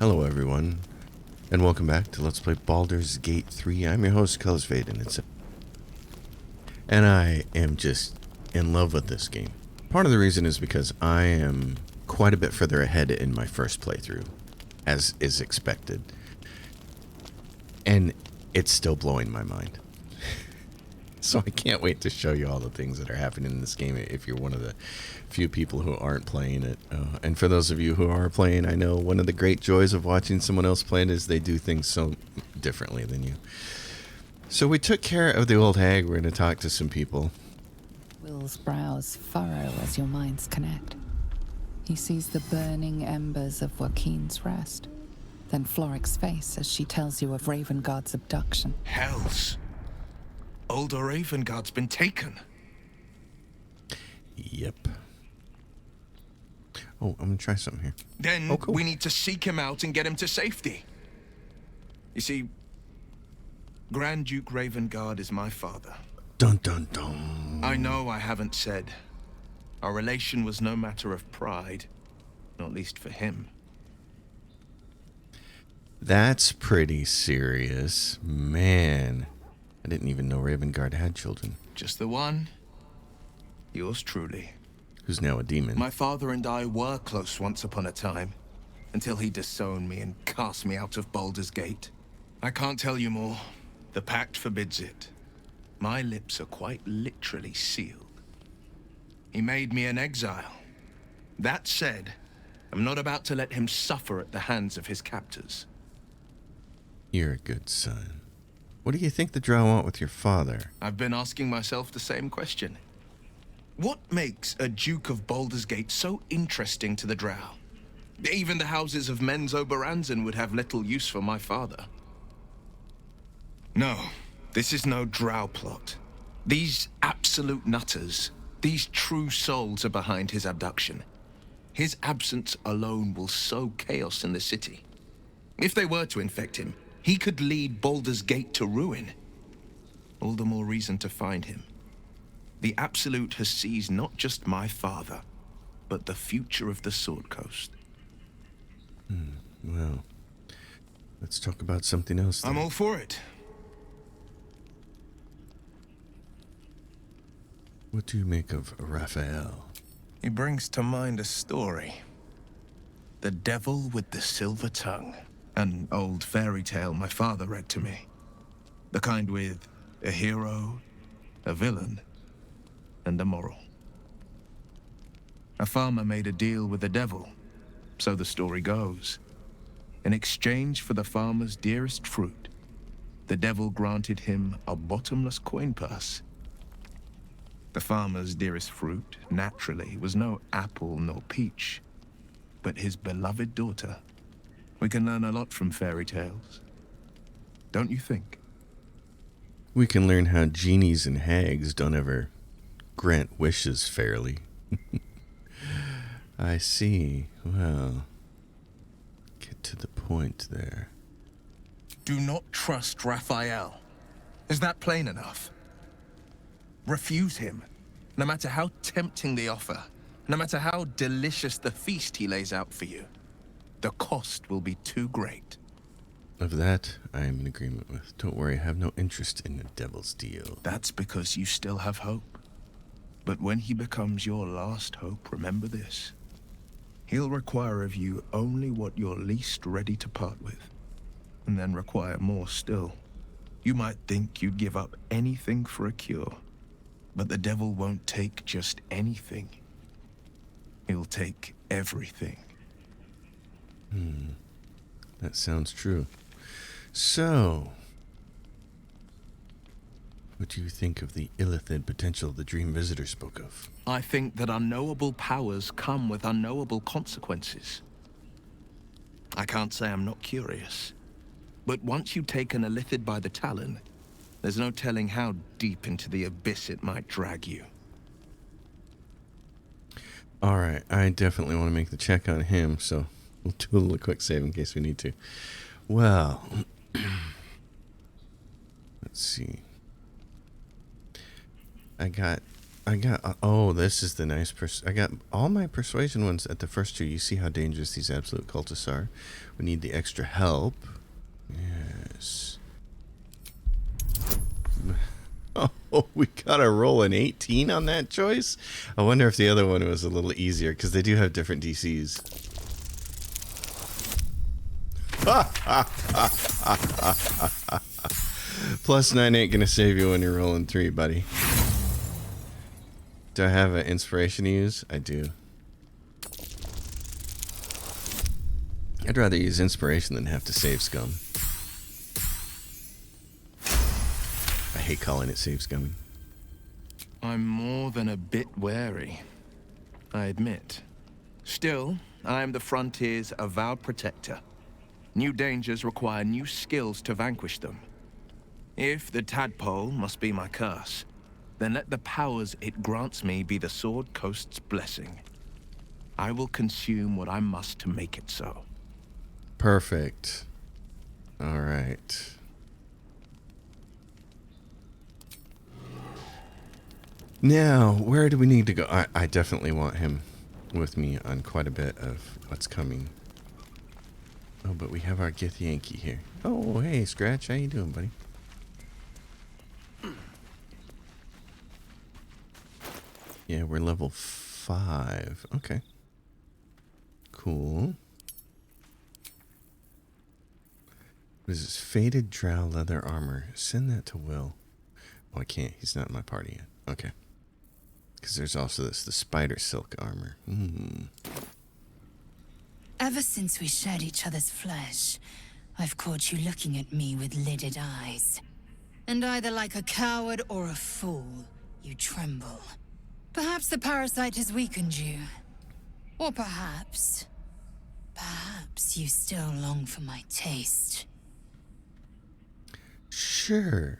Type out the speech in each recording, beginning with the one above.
Hello everyone, and welcome back to Let's Play Baldur's Gate 3. I'm your host, Vaden, and I am just in love with this game. Part of the reason is because I am quite a bit further ahead in my first playthrough, as is expected. And it's still blowing my mind. So I can't wait to show you all the things that are happening in this game if you're one of the few people who aren't playing it. And for those of you who are playing, I know one of the great joys of watching someone else play it is they do things so differently than you. So we took care of the old hag. We're going to talk to some people. Will's brows furrow as your minds connect. He sees the burning embers of Joaquin's rest, then Floric's face as she tells you of Ravengard's abduction. Hells! Older Ravengard's been taken. Yep. Oh, I'm going to try something here. Then cool. we need to seek him out and get him to safety. You see, Grand Duke Ravengard is my father. Dun dun dun. I know I haven't said. Our relation was no matter of pride, not least for him. That's pretty serious. Man, I didn't even know Ravengard had children. Just the one. Yours truly. Who's now a demon. My father and I were close once upon a time, until he disowned me and cast me out of Baldur's Gate. I can't tell you more. The pact forbids it. My lips are quite literally sealed. He made me an exile. That said, I'm not about to let him suffer at the hands of his captors. You're a good son. What do you think the drow want with your father? I've been asking myself the same question. What makes a Duke of Baldur's Gate so interesting to the drow? Even the houses of Menzo Baranzan would have little use for my father. No, this is no drow plot. These absolute nutters, these true souls are behind his abduction. His absence alone will sow chaos in the city. If they were to infect him, he could lead Baldur's Gate to ruin. All the more reason to find him. The Absolute has seized not just my father, but the future of the Sword Coast. Well, let's talk about something else then. I'm all for it. What do you make of Raphael? He brings to mind a story. The Devil with the Silver Tongue. An old fairy tale my father read to me. The kind with a hero, a villain, and a moral. A farmer made a deal with the devil, so the story goes. In exchange for the farmer's dearest fruit, the devil granted him a bottomless coin purse. The farmer's dearest fruit, naturally, was no apple nor peach, but his beloved daughter. We can learn a lot from fairy tales. Don't you think? We can learn how genies and hags don't ever grant wishes fairly. I see. Well, get to the point there. Do not trust Raphael. Is that plain enough? Refuse him, no matter how tempting the offer, no matter how delicious the feast he lays out for you. The cost will be too great. Of that, I am in agreement with. Don't worry, I have no interest in the devil's deal. That's because you still have hope. But when he becomes your last hope, remember this. He'll require of you only what you're least ready to part with, and then require more still. You might think you'd give up anything for a cure, but the devil won't take just anything. He'll take everything. That sounds true. So, what do you think of the illithid potential the dream visitor spoke of? I think that unknowable powers come with unknowable consequences. I can't say I'm not curious, but once you take an illithid by the talon, there's no telling how deep into the abyss it might drag you. Alright, I definitely want to make the check on him, so we'll do a little quick save in case we need to. Well, let's see. I got I got, oh, this is the nice I got all my persuasion ones at the first two. You see how dangerous these absolute cultists are. We need the extra help. Yes. Oh, we got to roll an 18 on that choice. I wonder if the other one was a little easier, because they do have different DCs. +9 ain't gonna save you when you're rolling 3, buddy. Do I have an inspiration to use? I do. I'd rather use inspiration than have to save scum. I hate calling it save scum. I'm more than a bit wary, I admit. Still, I am the Frontier's avowed protector. New dangers require new skills to vanquish them. If the tadpole must be my curse, then let the powers it grants me be the Sword Coast's blessing. I will consume what I must to make it so. Perfect. All right. Now, where do we need to go? I definitely want him with me on quite a bit of what's coming. Oh, but we have our Githyanki here. Oh, hey, Scratch. How you doing, buddy? Yeah, we're level 5. Okay. Cool. What is this? Faded drow leather armor. Send that to Will. Oh, I can't. He's not in my party yet. Okay. Because there's also this, the spider silk armor. Ever since we shared each other's flesh, I've caught you looking at me with lidded eyes. And either like a coward or a fool, you tremble. Perhaps the parasite has weakened you. Or perhaps you still long for my taste. Sure.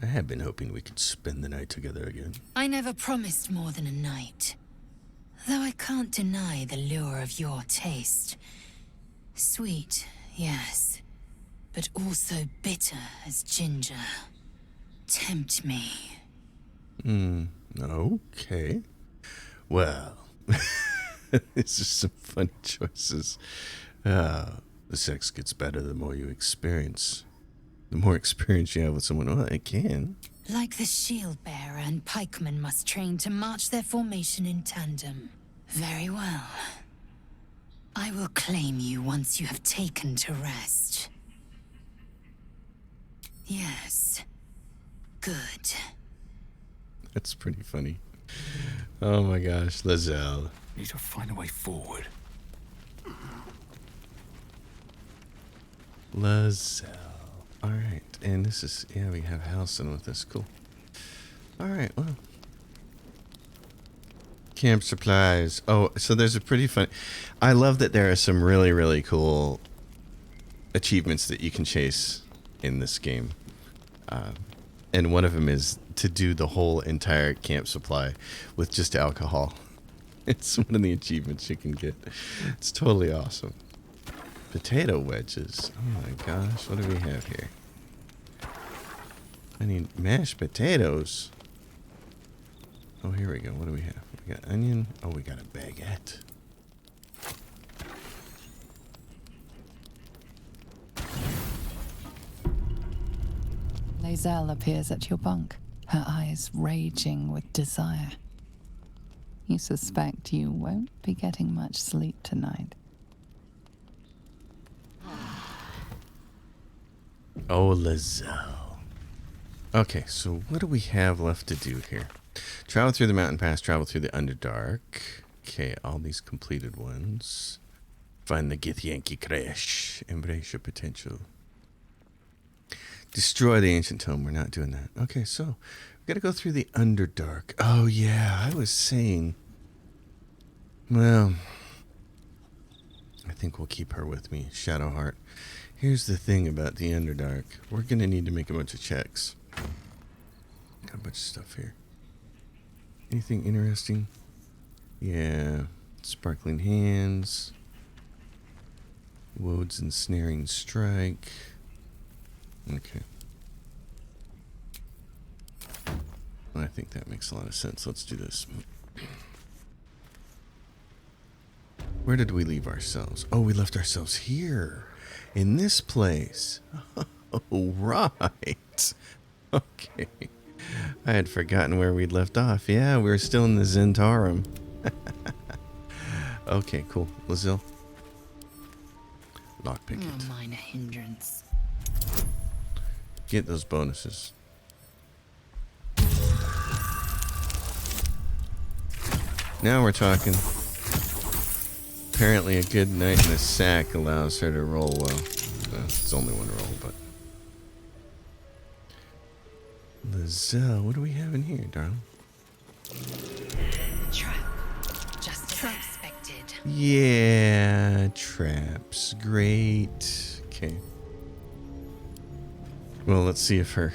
I have been hoping we could spend the night together again. I never promised more than a night. Though I can't deny the lure of your taste. Sweet, yes, but also bitter as ginger. Tempt me. Okay. Well, these are some fun choices. The sex gets better the more you experience. The more experience you have with someone, well, it can. Like the shield bearer and pikemen must train to march their formation in tandem. Very well. I will claim you once you have taken to rest. Yes. Good. That's pretty funny. Oh my gosh, Lizelle. Need to find a way forward. Lizelle. Alright, and this is, yeah, we have Halcyon with us. Cool. Alright, well. Camp supplies. Oh, so there's a pretty fun... I love that there are some really, really cool achievements that you can chase in this game. And one of them is to do the whole entire camp supply with just alcohol. It's one of the achievements you can get. It's totally awesome. Potato wedges. Oh my gosh, what do we have here? I need mashed potatoes. Oh, here we go. What do we have? We got onion. Oh, we got a baguette. Lae'zel appears at your bunk, her eyes raging with desire. You suspect you won't be getting much sleep tonight. Oh, Lae'zel. Okay, so what do we have left to do here? Travel through the mountain pass, travel through the Underdark. Okay, all these completed ones. Find the Githyanki crash. Embrace your potential. Destroy the ancient tome. We're not doing that. Okay, so we gotta go through the Underdark. Oh yeah, I was saying. Well, I think we'll keep her with me, Shadowheart. Here's the thing about the Underdark. We're gonna need to make a bunch of checks. Got a bunch of stuff here. Anything interesting? Yeah. Sparkling hands. Wode's ensnaring strike. Okay. I think that makes a lot of sense. Let's do this. Where did we leave ourselves? Oh, we left ourselves here. In this place. Oh, right. Okay. I had forgotten where we'd left off. Yeah, we were still in the Zentarum. Okay, cool. Lazille. Lockpick it. A minor hindrance. Get those bonuses. Now we're talking. Apparently a good night in the sack allows her to roll well. It's only one roll, but... Lazelle, what do we have in here, darling? Trap. Just as expected. Yeah, traps. Great. Okay. Well, let's see if her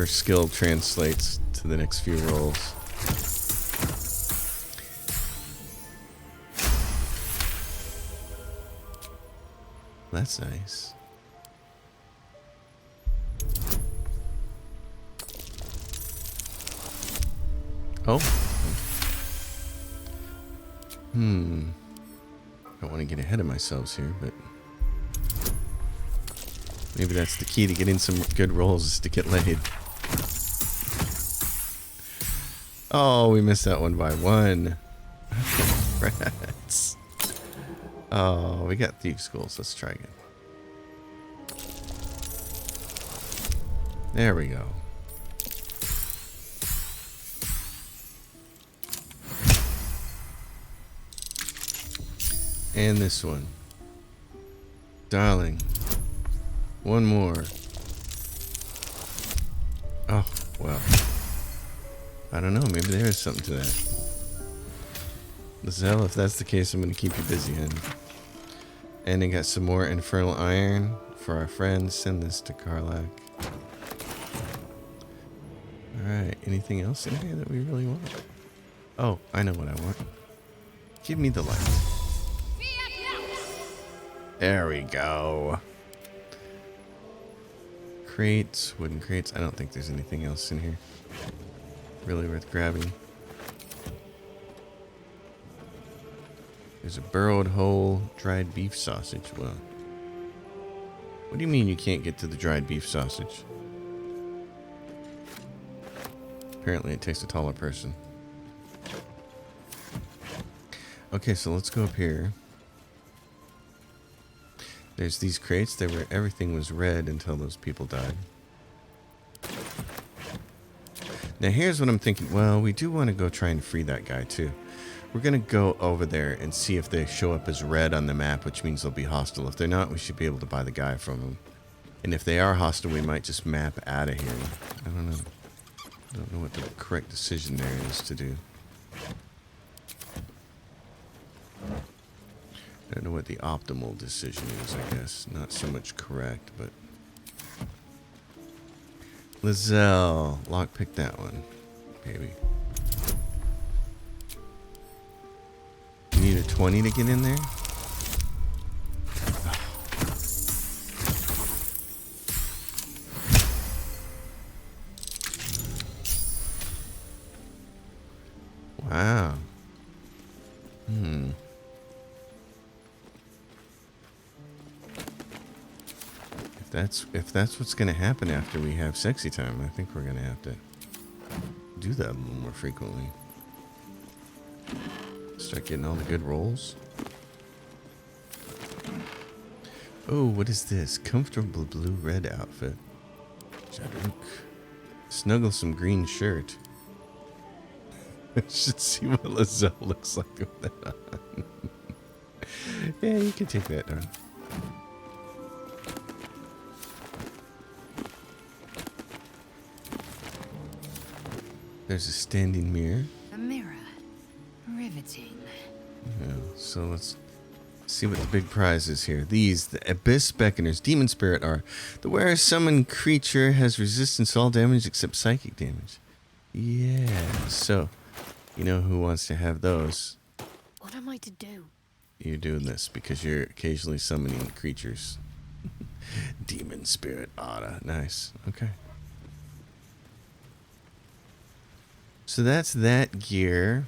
skill translates to the next few rolls. That's nice. Oh. Don't want to get ahead of myself here, but maybe that's the key to getting some good rolls is to get laid. Oh, we missed that one by one. Rats. Oh, we got Thieves' Schools. Let's try again. There we go. And this one. Darling. One more. Oh, well. I don't know. Maybe there is something to that. Lazelle, if that's the case, I'm going to keep you busy, honey. And I got some more Infernal Iron for our friends. Send this to Karlach. Alright. Anything else in here that we really want? Oh, I know what I want. Give me the light. There we go. Crates, wooden crates. I don't think there's anything else in here really worth grabbing. There's a burrowed hole, dried beef sausage. Well, what do you mean you can't get to the dried beef sausage? Apparently it takes a taller person. Okay, so let's go up here. There's these crates that where everything was red until those people died. Now here's what I'm thinking. Well, we do want to go try and free that guy too. We're going to go over there and see if they show up as red on the map, which means they'll be hostile. If they're not, we should be able to buy the guy from them. And if they are hostile, we might just map out of here. I don't know. I don't know what the correct decision there is to do. I don't know what the optimal decision is, I guess. Not so much correct, but... Lazelle. Lockpick that one, baby. You need a 20 to get in there? Wow. If that's what's gonna happen after we have sexy time, I think we're gonna have to do that a little more frequently. Start getting all the good rolls. Oh, what is this? Comfortable blue-red outfit. Jaduk. Snugglesome green shirt. I should see what Lazelle looks like with that on. Yeah, you can take that down. There's a standing mirror. A mirror. Riveting. Yeah, so let's see what the big prize is here. These, the Abyss Beckoners, Demon Spirit are. The wearer summoned creature has resistance to all damage except psychic damage. Yeah, so you know who wants to have those. What am I to do? You're doing this because you're occasionally summoning creatures. Demon Spirit Otta. Nice. Okay. So that's that gear.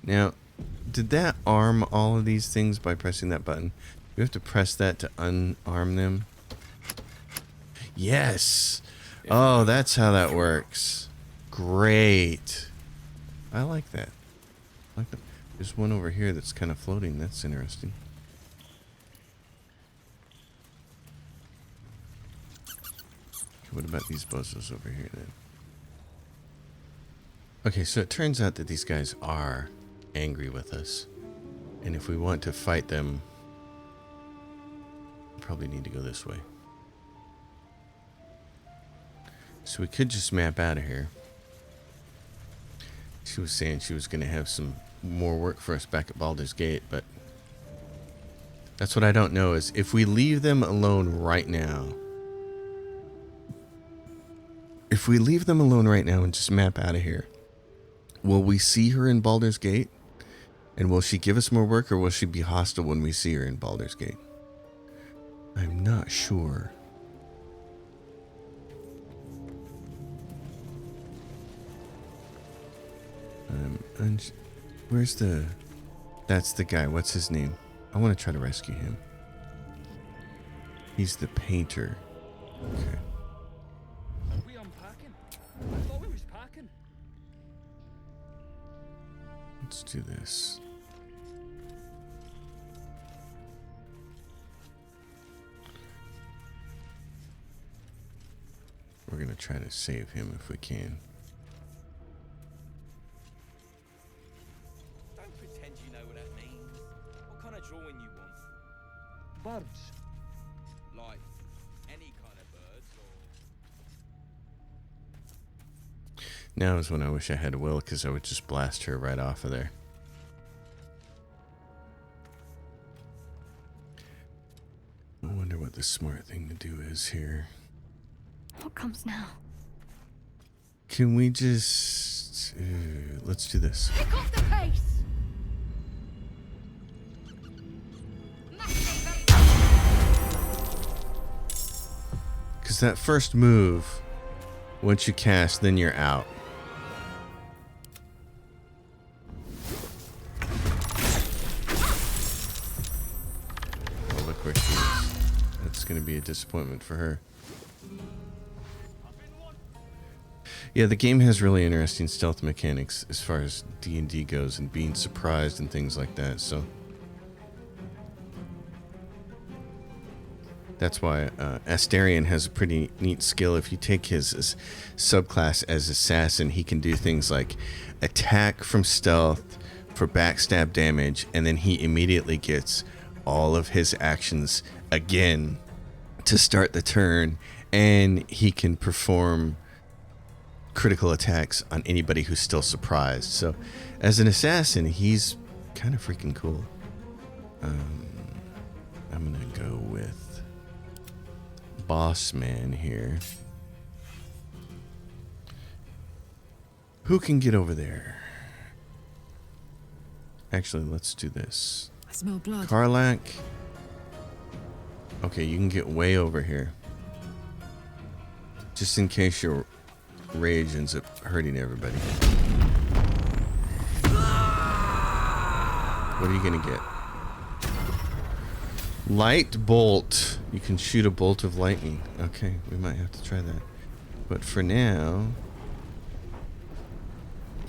Now, did that arm all of these things by pressing that button? You have to press that to unarm them? Yes! Oh, that's how that works. Great. I like that. I like that. There's one over here that's kind of floating. That's interesting. Okay, what about these bozos over here then? Okay, so it turns out that these guys are angry with us. And if we want to fight them, we probably need to go this way. So we could just map out of here. She was saying she was going to have some more work for us back at Baldur's Gate, but that's what I don't know is if we leave them alone right now, and just map out of here, will we see her in Baldur's Gate? And will she give us more work, or will she be hostile when we see her in Baldur's Gate? I'm not sure. Where's the... That's the guy. What's his name? I want to try to rescue him. He's the painter. Okay. Are we unpacking? I thought we was packing. Let's do this. We're going to try to save him if we can. Don't pretend you know what that means. What kind of drawing you want? Birds. Like, any kind of birds, or... Now is when I wish I had Will, because I would just blast her right off of there. I wonder what the smart thing to do is here. What comes now? Can we just... let's do this. Pick up the pace! Because that first move, once you cast, then you're out. Oh, look where she is. That's going to be a disappointment for her. Yeah, the game has really interesting stealth mechanics as far as D&D goes and being surprised and things like that, so... That's why Astarion has a pretty neat skill. If you take his subclass as Assassin, he can do things like attack from stealth for backstab damage, and then he immediately gets all of his actions again to start the turn, and he can perform critical attacks on anybody who's still surprised. So as an Assassin, he's kind of freaking cool. I'm going to go with Boss Man here. Who can get over there? Actually, let's do this. I smell blood. Karlak. Okay, you can get way over here. Just in case your rage ends up hurting everybody. What are you gonna get? Light bolt. You can shoot a bolt of lightning. Okay, we might have to try that. But for now,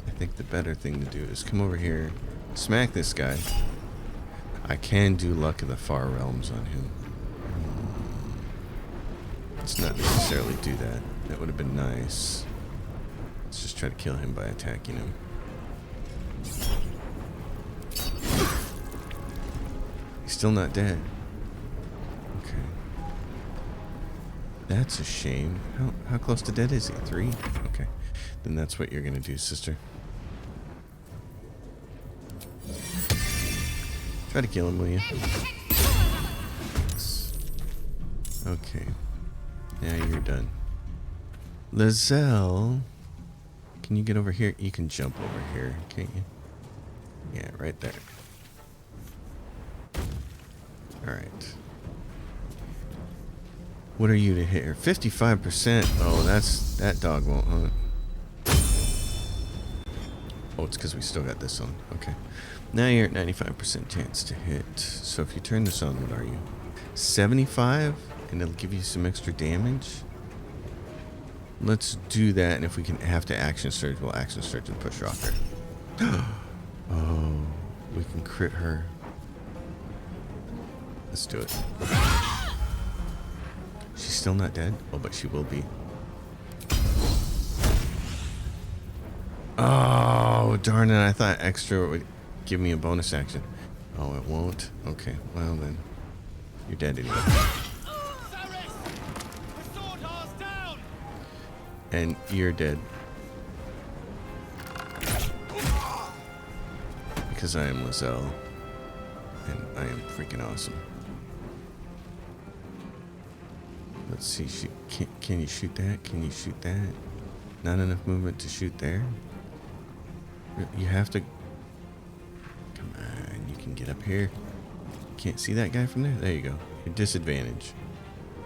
I think the better thing to do is come over here, smack this guy. I can do Luck of the Far Realms on him. Let's not necessarily do that. That would have been nice. Let's just try to kill him by attacking him. He's still not dead. Okay. That's a shame. How close to dead is he? 3? Okay. Then that's what you're gonna do, sister. Try to kill him, will you? Okay. Now you're done. Lizelle, can you get over here? You can jump over here, can't you? Yeah, right there. Alright. What are you to hit her? 55%. Oh, that dog won't hunt. Oh, it's because we still got this on. Okay. Now you're at 95% chance to hit. So if you turn this on, what are you? 75? And it'll give you some extra damage. Let's do that. And if we can have to action surge, we'll action surge and push rocker. Oh, we can crit her. Let's do it. She's still not dead? Oh, but she will be. Oh, darn it. I thought extra would give me a bonus action. Oh, it won't? Okay, well then. You're dead anyway. And you're dead. Because I am Lizelle. And I am freaking awesome. Let's see. Can you shoot that? Can you shoot that? Not enough movement to shoot there? You have to... Come on, you can get up here. Can't see that guy from there? There you go. You're disadvantaged.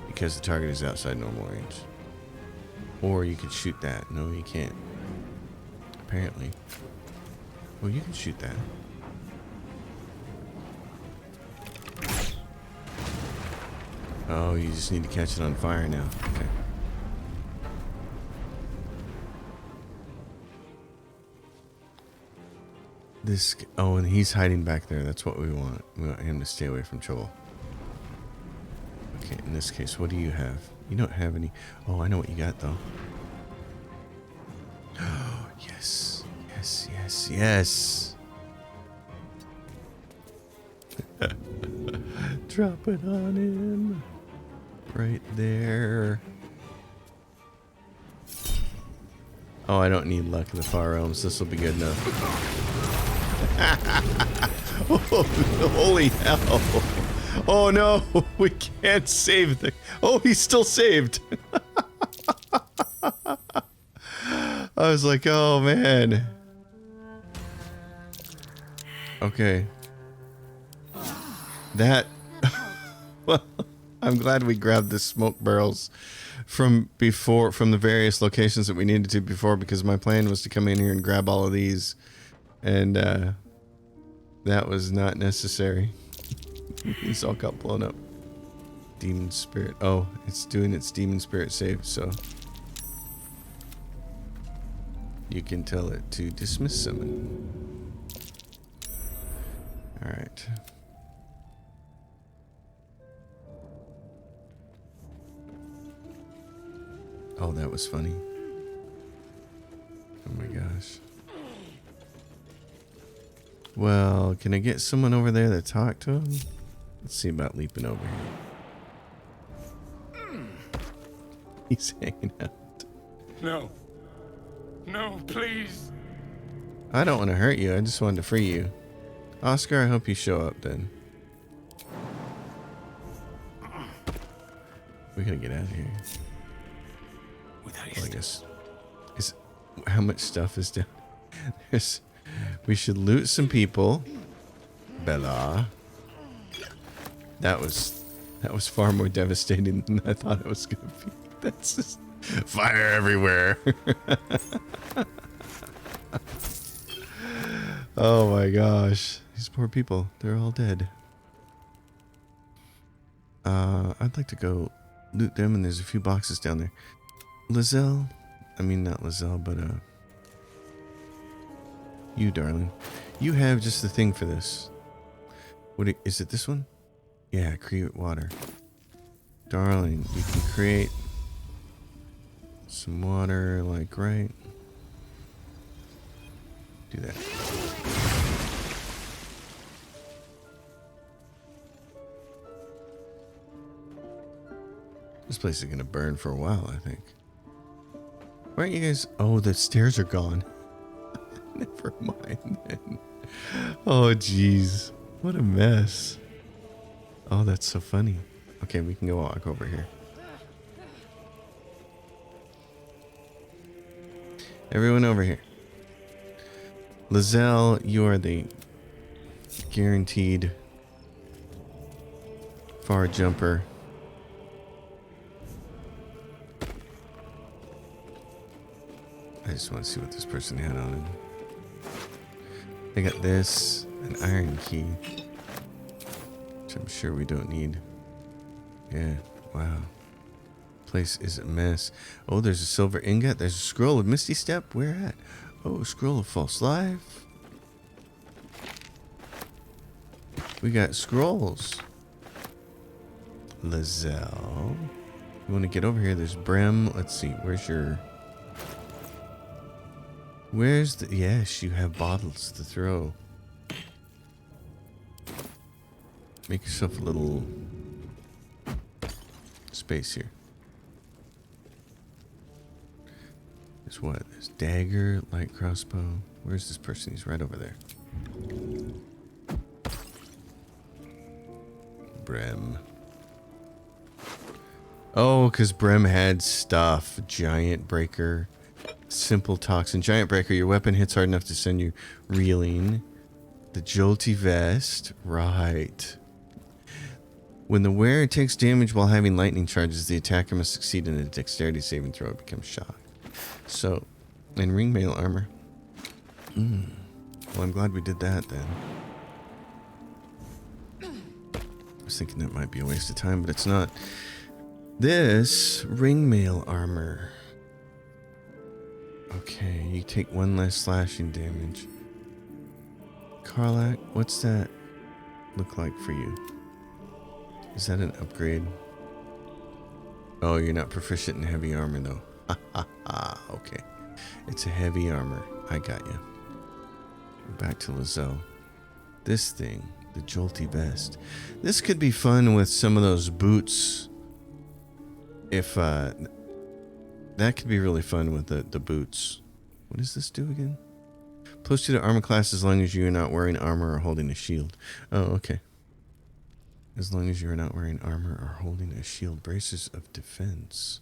Because the target is outside normal range. Or you could shoot that. No, you can't. Apparently. Well, you can shoot that. Oh, you just need to catch it on fire now. Okay. This... Oh, and he's hiding back there. That's what we want. We want him to stay away from trouble. Okay, in this case, what do you have? You don't have any... Oh, I know what you got, though. Oh, yes. Yes, yes, yes. Drop it on him. Right there. Oh, I don't need luck in the far realms. This will be good enough. Oh, holy hell. Oh no, we can't save the... Oh, he's still saved. I was like, oh man. Okay. That... Well, I'm glad we grabbed the smoke barrels from the various locations that we needed to before, because my plan was to come in here and grab all of these, and that was not necessary. These all got blown up. Demon spirit. Oh, it's doing its demon spirit save, so you can tell it to dismiss summon. All right. Oh, that was funny. Oh my gosh. Well, can I get someone over there to talk to him? Let's see about leaping over here. He's hanging out. No. No, please. I don't want to hurt you. I just wanted to free you. Oscar, I hope you show up then. We gotta get out of here. With Well, I haste. guess. How much stuff is down? We should loot some people. Bella. That was far more devastating than I thought it was gonna be. That's just fire everywhere. Oh my gosh. These poor people. They're all dead. I'd like to go loot them, and there's a few boxes down there. Lizelle? I mean, not Lizelle, but you, darling. You have just the thing for this. Is it this one? Yeah, create water. Darling, you can create some water, like, right? Do that. This place is gonna burn for a while, I think. Why aren't you guys... Oh, the stairs are gone. Never mind then. Oh, jeez. What a mess. Oh, that's so funny. Okay, we can go walk over here. Everyone over here. Lizelle, you are the guaranteed far jumper. I just want to see what this person had on him. I got this, an iron key, which I'm sure we don't need. Yeah, wow. Place is a mess. Oh, there's a silver ingot. There's a scroll of Misty Step. Where at? Oh, scroll of false life. We got scrolls. Lizelle. You want to get over here? There's Brem. Let's see. Where's the... Yes, you have bottles to throw. Make yourself a little space here. There's what? There's dagger, light crossbow. Where's this person? He's right over there. Brem. Oh, because Brem had stuff. Giant breaker. Simple toxin. Giant breaker. Your weapon hits hard enough to send you reeling. The jolty vest. Right. When the wearer takes damage while having lightning charges, the attacker must succeed in a dexterity saving throw. It becomes shocked. So, and ring mail armor. Well, I'm glad we did that then. I was thinking that might be a waste of time, but it's not. This ring mail armor. Okay, you take 1 less slashing damage. Karlak, what's that look like for you? Is that an upgrade? Oh, you're not proficient in heavy armor though. Okay. It's a heavy armor. I got you. Back to Lizelle. This thing, the jolty vest. This could be fun with some of those boots. If that could be really fun with the boots. What does this do again? Plus 2 to armor class as long as you're not wearing armor or holding a shield. Oh, okay. As long as you're not wearing armor or holding a shield. Braces of defense.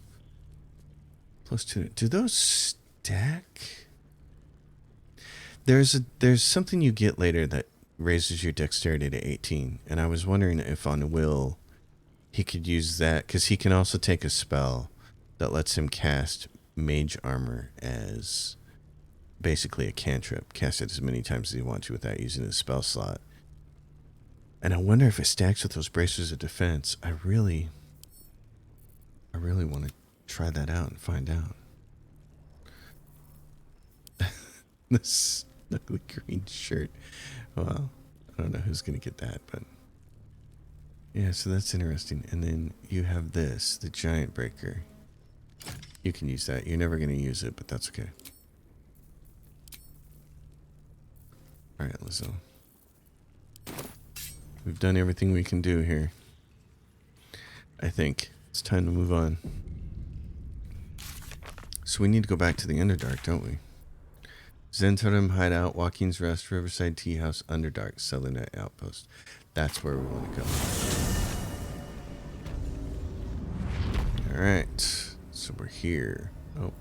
Plus 2. Do those stack? There's something you get later that raises your dexterity to 18. And I was wondering if on Will he could use that. Because he can also take a spell that lets him cast mage armor as basically a cantrip. Cast it as many times as he wants to without using his spell slot. And I wonder if it stacks with those bracers of defense. I really want to try that out and find out. This ugly green shirt. Well, I don't know who's going to get that, but... Yeah, so that's interesting. And then you have this, the giant breaker. You can use that. You're never going to use it, but that's okay. Alright, Lizelle. We've done everything we can do here. I think it's time to move on. So we need to go back to the Underdark, don't we? Zentarim Hideout, Joaquin's Rest, Riverside Tea House, Underdark, Selenite Outpost. That's where we want to go. Alright. So we're here. Oh.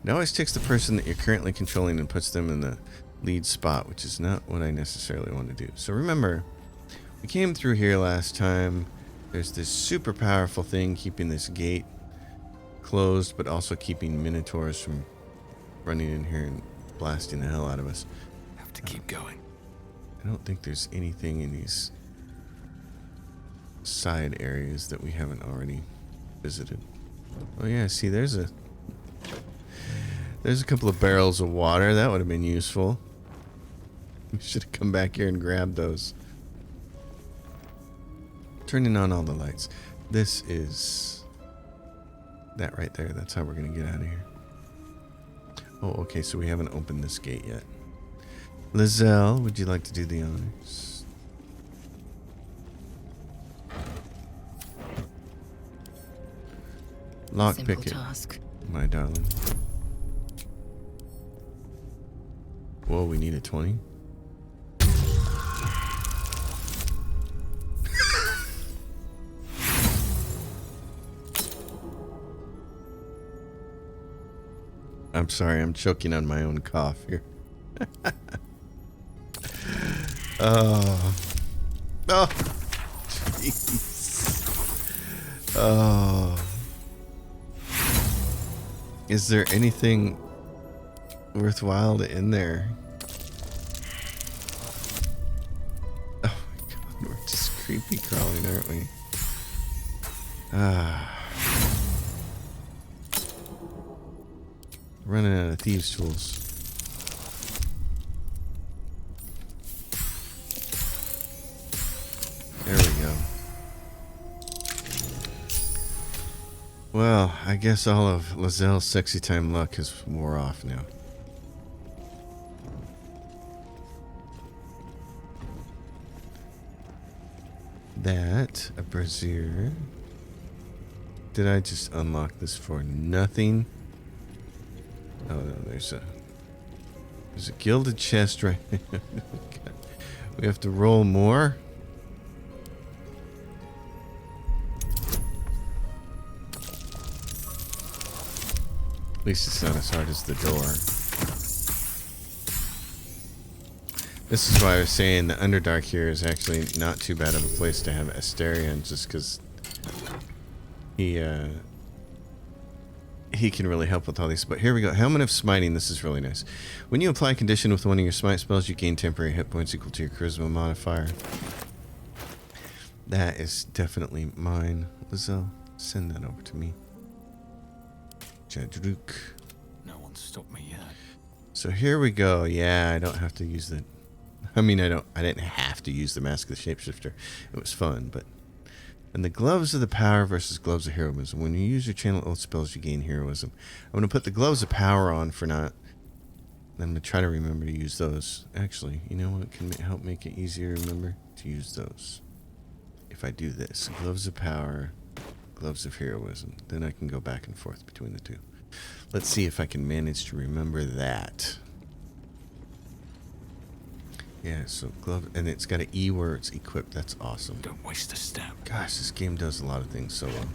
It always takes the person that you're currently controlling and puts them in the lead spot, which is not what I necessarily want to do. So remember... We came through here last time. There's this super powerful thing keeping this gate closed, but also keeping minotaurs from running in here and blasting the hell out of us. Have to keep going. I don't think there's anything in these side areas that we haven't already visited. Oh yeah, see, there's a couple of barrels of water. That would have been useful. We should have come back here and grabbed those. Turning on all the lights. This is that right there. That's how we're going to get out of here. Oh, okay. So we haven't opened this gate yet. Lizelle, would you like to do the honors? Lockpick it, task. my darling. Whoa, we need a 20. I'm sorry, I'm choking on my own cough here. Oh. Oh. Jeez. Oh. Is there anything worthwhile in there? creepy crawling, aren't we? Ah. Running out of thieves' tools. There we go. Well, I guess all of Lazelle's sexy time luck has wore off now. That, a brazier. Did I just unlock this for nothing? Oh no, there's a gilded chest right there. We have to roll more. At least it's not as hard as the door. This is why I was saying the Underdark here is actually not too bad of a place to have Asterion, just because he can really help with all these. But here we go. Helmet of Smiting. This is really nice. When you apply condition with one of your smite spells, you gain temporary hit points equal to your charisma modifier. That is definitely mine. Lizelle, send that over to me. Jadruk. No one stopped me yet. So here we go. Yeah, I don't have to use the... I mean, I didn't have to use the Mask of the Shapeshifter. It was fun, but... And the Gloves of the Power versus Gloves of Heroism. When you use your channel oath spells, you gain heroism. I'm going to put the Gloves of Power on for not... I'm going to try to remember to use those. Actually, you know what can help make it easier to remember? To use those. If I do this. Gloves of Power... Gloves of Heroism. Then I can go back and forth between the two. Let's see if I can manage to remember that. Yeah, so glove, and it's got an E where it's equipped. That's awesome. Don't waste a step. Gosh, this game does a lot of things so well.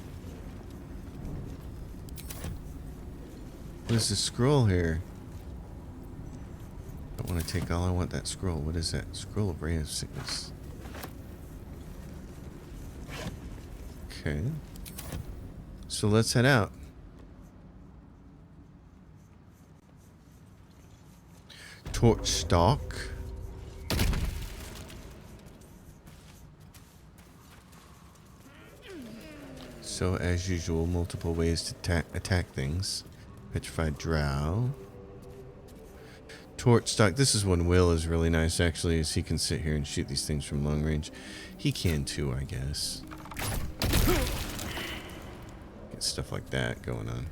What is this scroll here? I don't want to take all. I want that scroll. What is that? Scroll of Ray of Sickness. Okay. So let's head out. Torch stalk. So as usual, multiple ways to attack things. Petrified Drow. Torch stalk. This is when Will is really nice actually, is he can sit here and shoot these things from long range. He can too, I guess. Get stuff like that going on.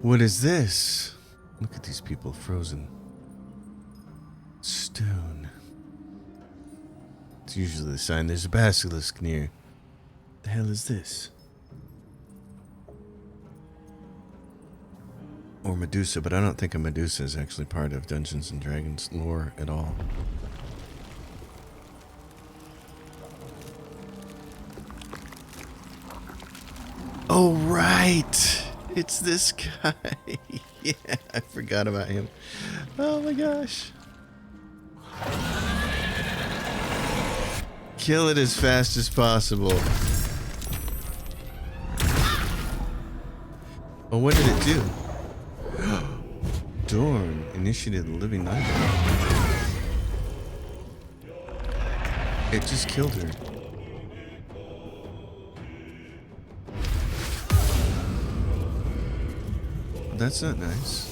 What is this? Look at these people frozen. Stone. It's usually the sign there's a basilisk near. The hell is this? Or Medusa, but I don't think a Medusa is actually part of Dungeons and Dragons lore at all. Oh, right! It's this guy. Yeah, I forgot about him. Oh my gosh. Kill it as fast as possible. Oh, what did it do? Dhourn initiated the living library. It just killed her. That's not nice.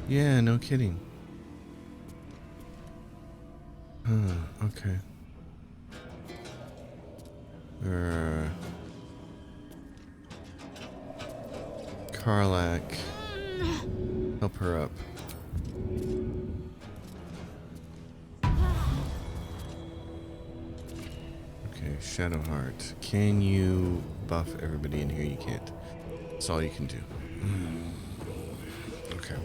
Yeah, no kidding. Huh, okay. Karlak. Help her up. Okay, Shadowheart. Can you buff everybody in here? You can't. That's all you can do. Okay.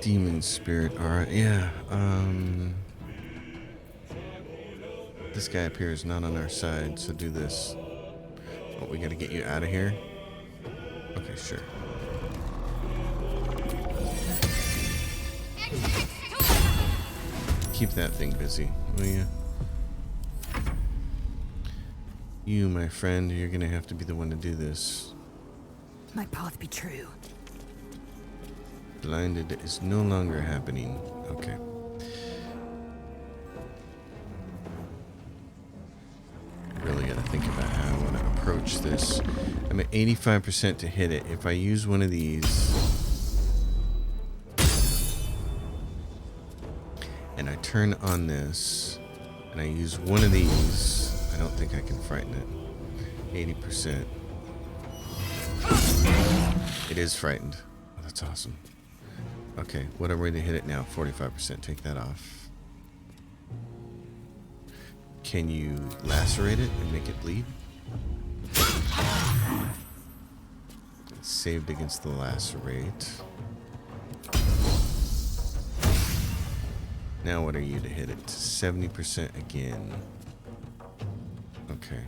Demon Spirit. Alright, yeah. This guy up here is not on our side, so do this. Oh, we gotta get you out of here. Okay, sure. Keep that thing busy, will you? You, my friend, you're gonna have to be the one to do this. My path be true. Blinded is no longer happening. Okay. Really gotta think about how I want to approach this. I'm at 85% to hit it. If I use one of these and I turn on this and I use one of these, I don't think I can frighten it. 80%. It is frightened. Oh, that's awesome. Okay, what am I ready to hit it now? 45%. Take that off. Can you lacerate it and make it bleed? It's saved against the lacerate. Now what are you to hit it? 70% again. Okay.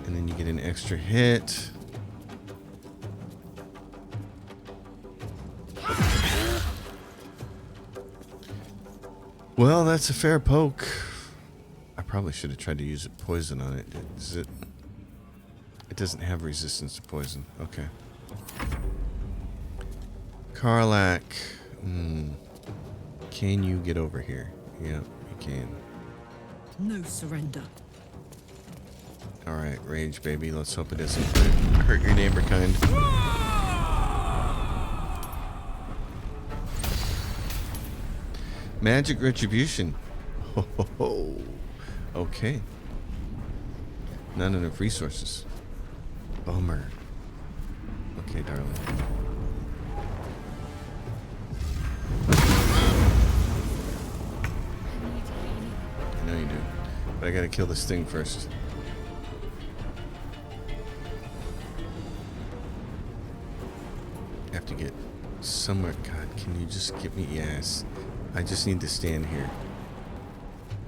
And then you get an extra hit. Well, that's a fair poke. I probably should have tried to use poison on it. Is it? It doesn't have resistance to poison. Okay. Karlach. Can you get over here? Yep, you can. No surrender. Alright, rage, baby. Let's hope it doesn't hurt your neighbor kind. Magic retribution. Ho, ho, ho. Okay. Not enough resources. Bummer. Okay, darling. I know you do. But I gotta kill this thing first. I have to get somewhere. God, can you just give me... Yes. I just need to stand here.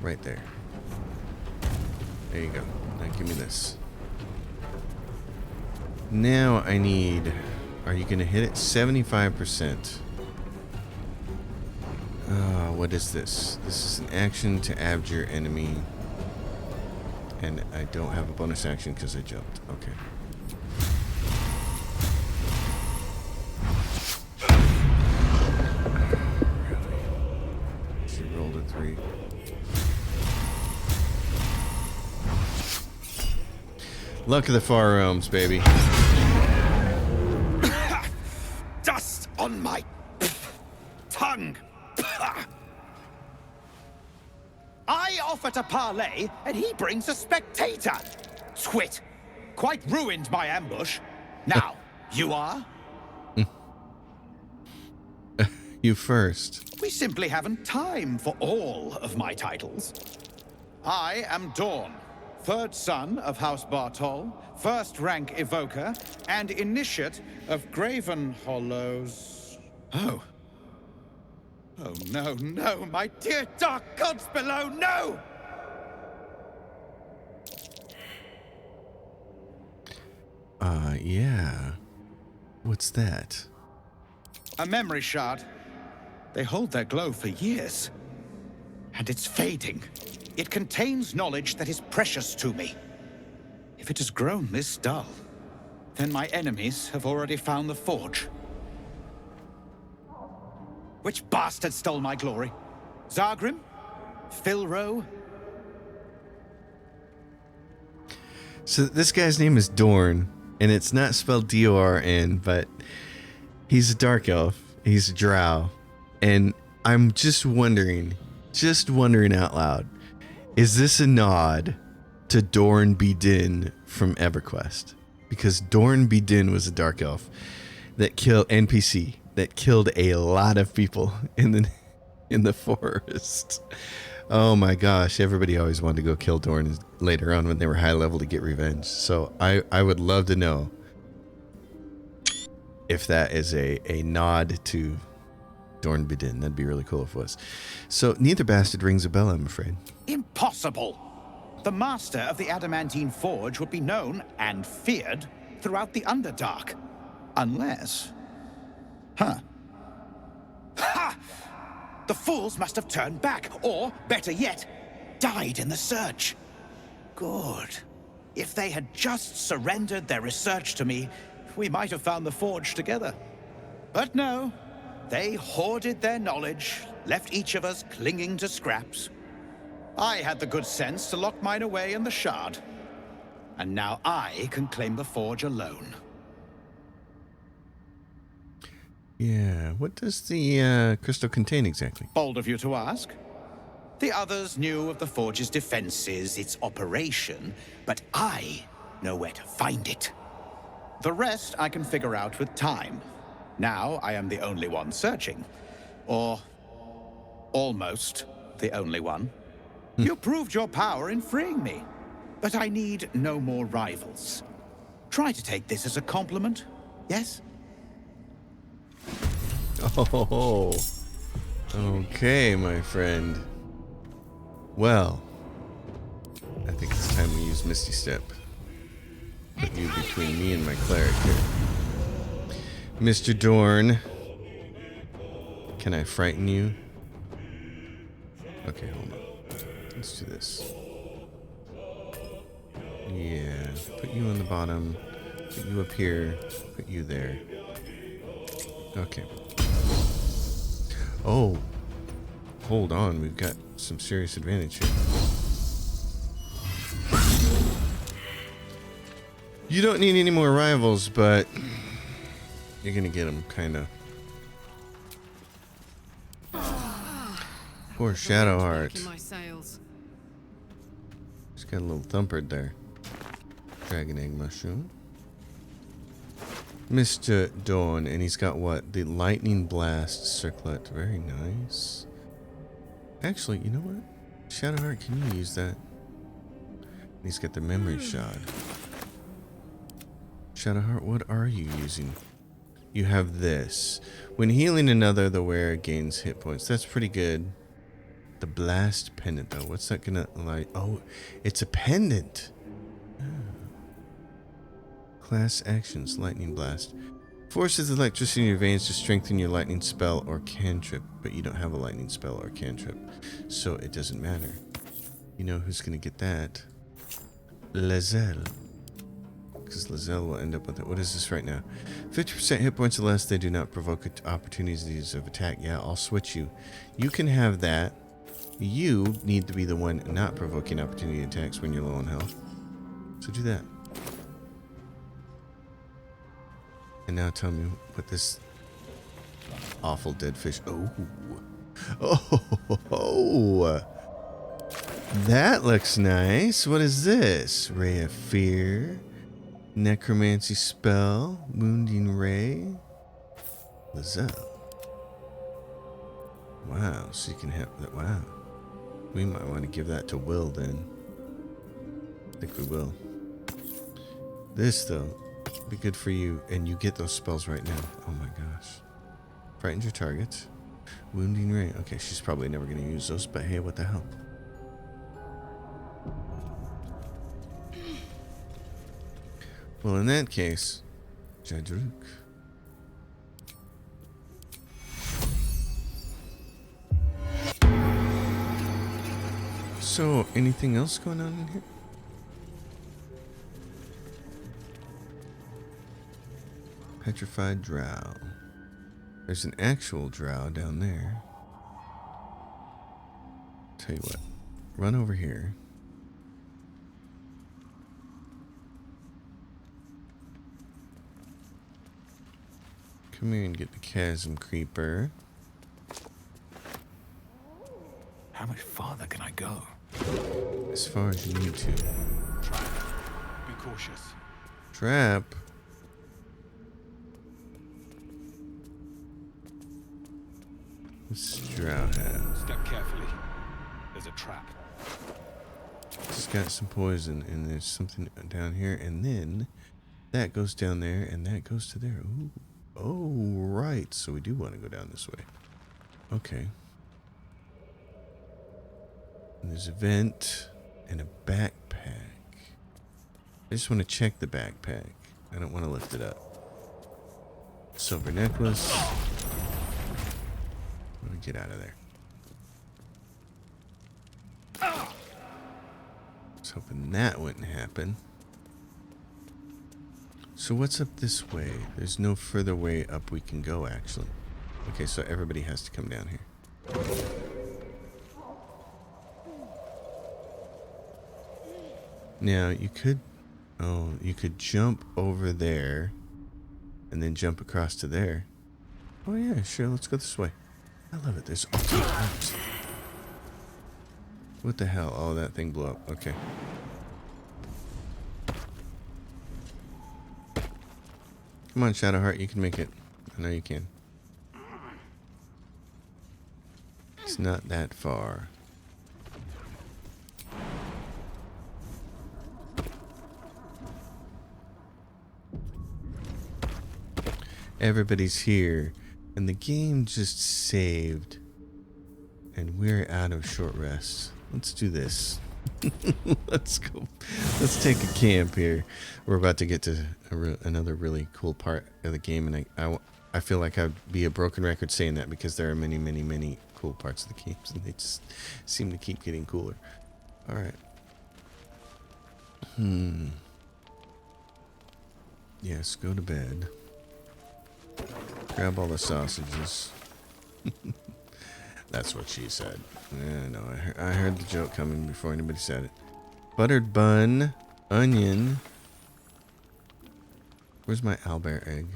Right there. There you go. Now give me this. Now I need... Are you going to hit it? 75%. What is this? This is an action to abjure enemy. And I don't have a bonus action because I jumped. Okay. She rolled a 3. Luck of the far realms, baby. Dust on my tongue. I offer to parley, and he brings a spectator. Twit. Quite ruined my ambush. Now, you are? You first. We simply haven't time for all of my titles. I am Dhourn, 3rd son of House Bartol, 1st rank evoker, and initiate of Graven Hollows. Oh. Oh, no, no, my dear dark gods below, no! Yeah. What's that? A memory shard. They hold their glow for years. And it's fading. It contains knowledge that is precious to me. If it has grown this dull, then my enemies have already found the forge. Which bastard stole my glory? Zargrim? Filro? So this guy's name is Dhourn, and it's not spelled D-O-R-N, but he's a dark elf. He's a drow. And I'm just wondering out loud, is this a nod to Dhourn Bedin from EverQuest? Because Dhourn Bedin was a dark elf that killed NPC that killed a lot of people in the forest. Oh my gosh, everybody always wanted to go kill Dhourn later on when they were high level to get revenge. So I would love to know if that is a nod to Dhourn Bedin. That'd be really cool if it was. So neither bastard rings a bell, I'm afraid. Impossible! the master of the adamantine forge would be known and feared throughout the Underdark. Unless... Huh. Ha! The fools must have turned back, or, better yet, died in the search. Good. If they had just surrendered their research to me, we might have found the forge together. But no, they hoarded their knowledge, left each of us clinging to scraps. I had the good sense to lock mine away in the shard. And now I can claim the forge alone. Yeah, what does the crystal contain exactly? Bold of you to ask. The others knew of the forge's defenses, its operation, but I know where to find it. The rest I can figure out with time. Now I am the only one searching. Or almost the only one. You proved your power in freeing me, but I need no more rivals. Try to take this as a compliment, yes? Oh, okay, my friend. Well, I think it's time we use Misty Step. Put you between me and my cleric here. Mr. Dhourn, can I frighten you? Okay, hold on. Let's do this. Yeah, put you on the bottom, put you up here, put you there. Okay. Oh, hold on, we've got some serious advantage here. You don't need any more rivals, but you're gonna get them, kinda. Poor Shadowheart. My sails. She's got a little thumpered there. Dragon egg mushroom. Mr. Dhourn, and he's got what? The lightning blast circlet. Very nice. Actually, you know what? Shadowheart, can you use that? He's got the memory shard. Shadowheart, what are you using? You have this. When healing another, the wearer gains hit points. That's pretty good. The blast pendant, though. What's that gonna like? Oh, it's a pendant. Class actions, lightning blast. Forces electricity in your veins to strengthen your lightning spell or cantrip, but you don't have a lightning spell or cantrip, so it doesn't matter. You know who's gonna get that? Lazelle. Because Lazelle will end up with it. What is this right now? 50% hit points or less, they do not provoke opportunities of attack. Yeah, I'll switch you. You can have that. You need to be the one not provoking opportunity attacks when you're low on health. So do that. And now tell me what this awful dead fish. Oh, that looks nice. What is this? Ray of Fear, necromancy spell, wounding ray, Lazelle. Wow, so you can have that. Wow, we might want to give that to Will then. I think we will. This though. Be good for you, and you get those spells right now. Oh my gosh. Frightens your targets. Wounding ray. Okay, she's probably never going to use those, but hey, what the hell. Well, in that case, Jadruk. So, anything else going on in here? Petrified drow. There's an actual drow down there. Tell you what, run over here. Come here and get the chasm creeper. How much farther can I go? As far as you need to. Trap. Be cautious. Trap. What's drow have? Step carefully. There's a trap. It's got some poison, and there's something down here, and then that goes down there, and that goes to there. Ooh. Oh, right. So we do want to go down this way. Okay. And there's a vent, And a backpack. I just want to check the backpack. I don't want to lift it up. Silver necklace. Let me get out of there. I was hoping that wouldn't happen. So what's up this way? There's no further way up we can go, actually. Okay, so everybody has to come down here. Now, you could... Oh, you could jump over there and then jump across to there. Oh, yeah, sure. Let's go this way. I love it. There's alternate routes. What the hell? Oh, that thing blew up. Okay. Come on, Shadowheart. You can make it. I know you can. It's not that far. Everybody's here, and the game just saved, and we're out of short rest. Let's do this. Let's go. Let's take a camp here. We're about to get to another really cool part of the game, and I feel like I'd be a broken record saying that because there are many, many, many cool parts of the games, and they just seem to keep getting cooler. All right. Yes, go to bed. Grab all the sausages. That's what she said. Yeah, no, I heard the joke coming before anybody said it. Buttered bun, onion. Where's my owlbear egg?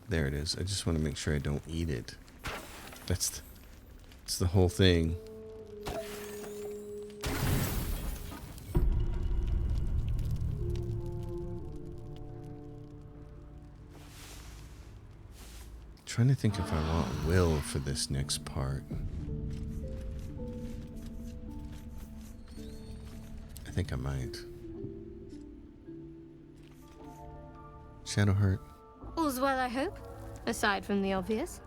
There it is. I just want to make sure I don't eat it. That's the whole thing. Trying to think if I want Will for this next part. I think I might. Shadowheart. All's well, I hope. Aside from the obvious.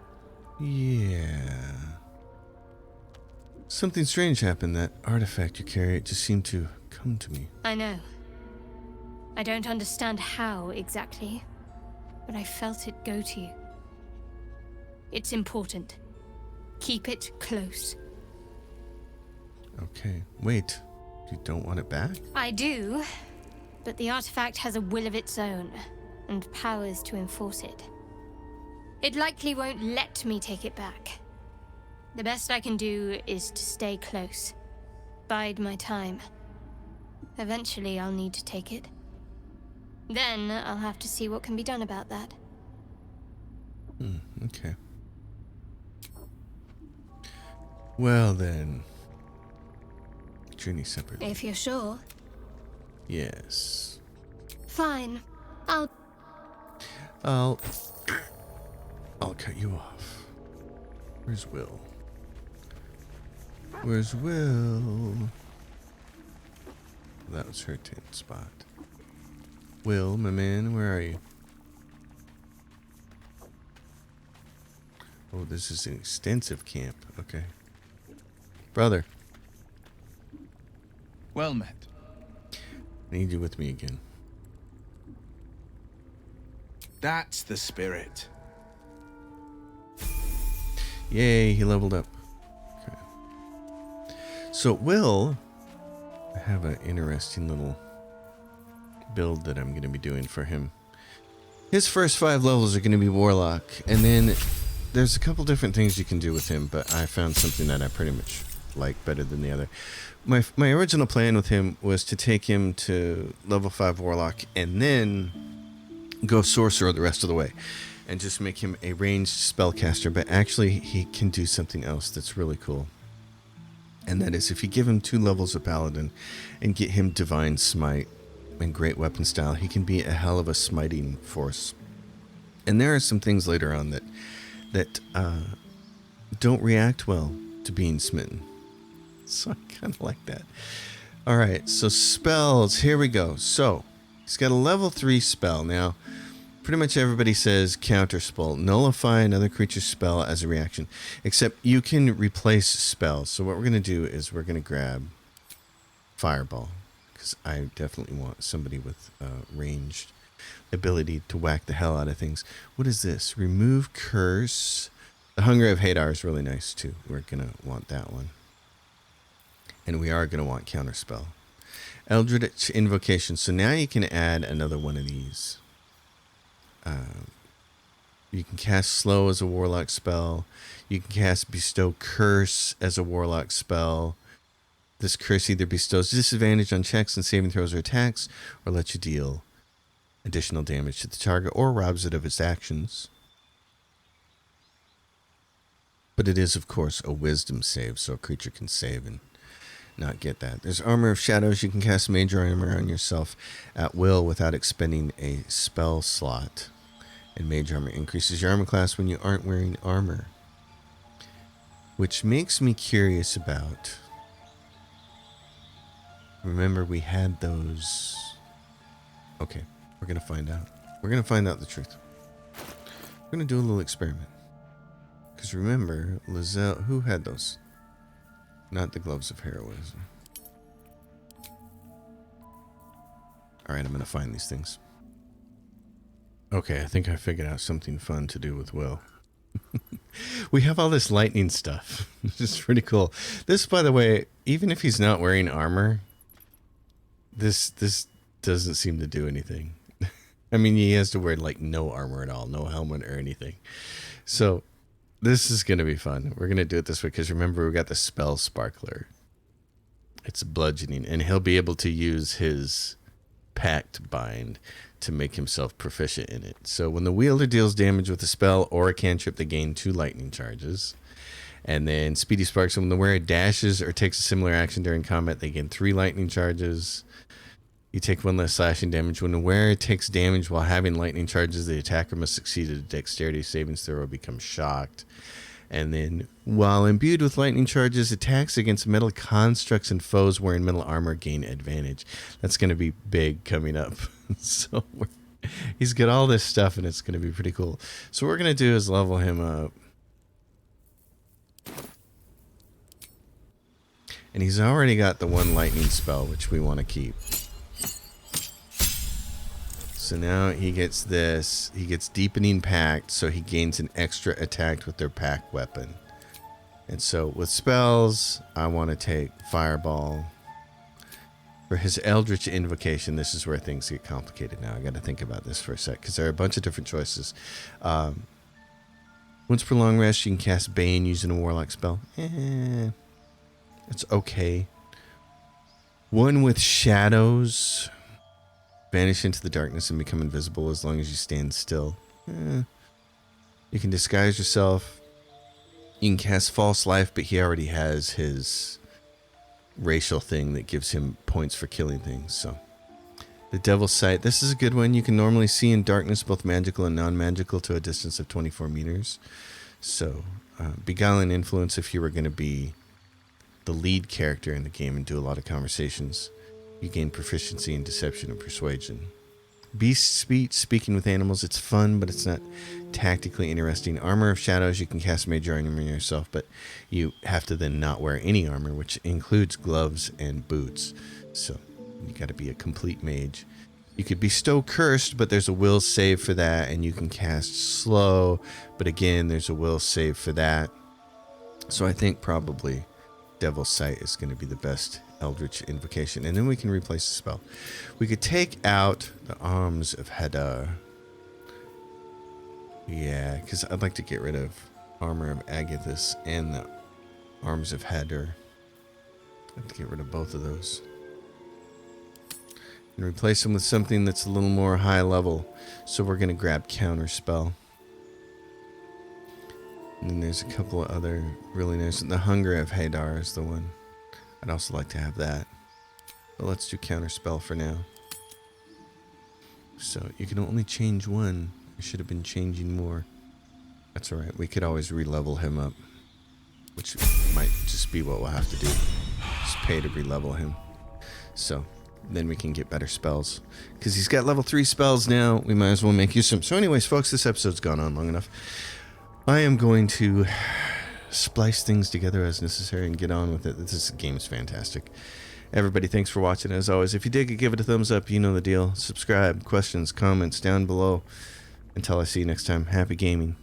Yeah. Something strange happened. That artifact you carry, it just seemed to come to me. I know. I don't understand how exactly, but I felt it go to you. It's important. Keep it close. Okay. Wait. You don't want it back? I do, but the artifact has a will of its own, and powers to enforce it. It likely won't let me take it back. The best I can do is to stay close. Bide my time. Eventually I'll need to take it. Then I'll have to see what can be done about that. Okay. Well then. Journey separately. If you're sure. Yes. Fine. I'll cut you off. Where's Will? Where's Will? That was her tent spot. Will, my man, where are you? Oh, this is an extensive camp. Okay. Brother. Well met. I need you with me again. That's the spirit. Yay, he leveled up. Okay. So Will, I have an interesting little build that I'm going to be doing for him. His first 5 levels are going to be Warlock, and then there's a couple different things you can do with him, but I found something that I pretty much like better than the other. My original plan with him was to take him to level 5 Warlock and then go Sorcerer the rest of the way and just make him a ranged spellcaster, but actually he can do something else that's really cool. And that is if you give him 2 levels of Paladin and get him Divine Smite and Great Weapon Style, he can be a hell of a smiting force. And there are some things later on that don't react well to being smitten. So I kind of like that. All right, so spells. Here we go. So he's got a level 3 spell. Now, pretty much everybody says counter spell. Nullify another creature's spell as a reaction. Except you can replace spells. So what we're going to do is we're going to grab fireball, because I definitely want somebody with ranged ability to whack the hell out of things. What is this? Remove curse. The Hunger of Hadar is really nice too. We're gonna want that one, and we are gonna want counterspell. Eldritch Invocation. So now you can add another one of these. You can cast Slow as a warlock spell. You can cast Bestow Curse as a warlock spell. This curse either bestows disadvantage on checks and saving throws or attacks, or lets you deal additional damage to the target, or robs it of its actions. But it is, of course, a wisdom save, so a creature can save and not get that. There's Armor of Shadows. You can cast major armor on yourself at will without expending a spell slot. And mage armor increases your armor class when you aren't wearing armor. Which makes me curious about... Remember, we had those... Okay, we're going to find out. We're going to find out the truth. We're going to do a little experiment. Because remember, Lizelle... Who had those? Not the Gloves of Heroism. Alright, I'm going to find these things. Okay, I think I figured out something fun to do with Will. We have all this lightning stuff. This is pretty cool. This, by the way, even if he's not wearing armor, this doesn't seem to do anything. I mean, he has to wear like no armor at all, no helmet or anything. So this is going to be fun. We're going to do it this way because remember, we got the spell sparkler. It's bludgeoning, and he'll be able to use his pact bind to make himself proficient in it. So when the wielder deals damage with a spell or a cantrip, they gain 2 lightning charges. And then Speedy Sparks, when the wearer dashes or takes a similar action during combat, they gain 3 lightning charges. You take 1 less slashing damage. When the wearer takes damage while having lightning charges, the attacker must succeed at a dexterity saving throw or become shocked. And then, while imbued with lightning charges, attacks against metal constructs and foes wearing metal armor gain advantage. That's going to be big coming up. So he's got all this stuff, and it's going to be pretty cool. So what we're going to do is level him up. And he's already got the 1 lightning spell, which we want to keep. So now he gets this. He gets Deepening Pact, so he gains an extra attack with their pact weapon. And so with spells, I want to take Fireball. For his Eldritch Invocation, this is where things get complicated now. I got to think about this for a sec, because there are a bunch of different choices. Once per long rest, you can cast Bane using a Warlock spell. It's okay. 1 with Shadows. Vanish into the darkness and become invisible as long as you stand still. You can disguise yourself. You can cast False Life, but he already has his racial thing that gives him points for killing things. So, the Devil's Sight. This is a good one. You can normally see in darkness, both magical and non-magical, to a distance of 24 meters. So, Beguiling Influence if you were going to be the lead character in the game and do a lot of conversations. You gain proficiency in deception and persuasion. Beast speech, speaking with animals. It's fun, but it's not tactically interesting. Armor of Shadows, you can cast major armor yourself, but you have to then not wear any armor, which includes gloves and boots. So you got to be a complete mage. You could bestow Cursed, but there's a will save for that, and you can cast Slow, but again, there's a will save for that. So I think probably Devil's Sight is going to be the best Eldritch Invocation, and then we can replace the spell. We could take out the Arms of Hadar. Yeah, because I'd like to get rid of Armor of Agathis and the Arms of Hadar. I'd like to get rid of both of those. And replace them with something that's a little more high level. So we're going to grab Counterspell. And then there's a couple of other really nice. The Hunger of Hadar is the one. I'd also like to have that. But let's do Counterspell for now. So you can only change 1. I should have been changing more. That's alright. We could always re-level him up. Which might just be what we'll have to do. Just pay to re-level him. So then we can get better spells. Because he's got level 3 spells now. We might as well make use of them. So anyways, folks, this episode's gone on long enough. I am going to splice things together as necessary and get on with it. This game's fantastic. Everybody, thanks for watching. As always, if you dig it, give it a thumbs up. You know the deal. Subscribe. Questions, comments down below. Until I see you next time, happy gaming.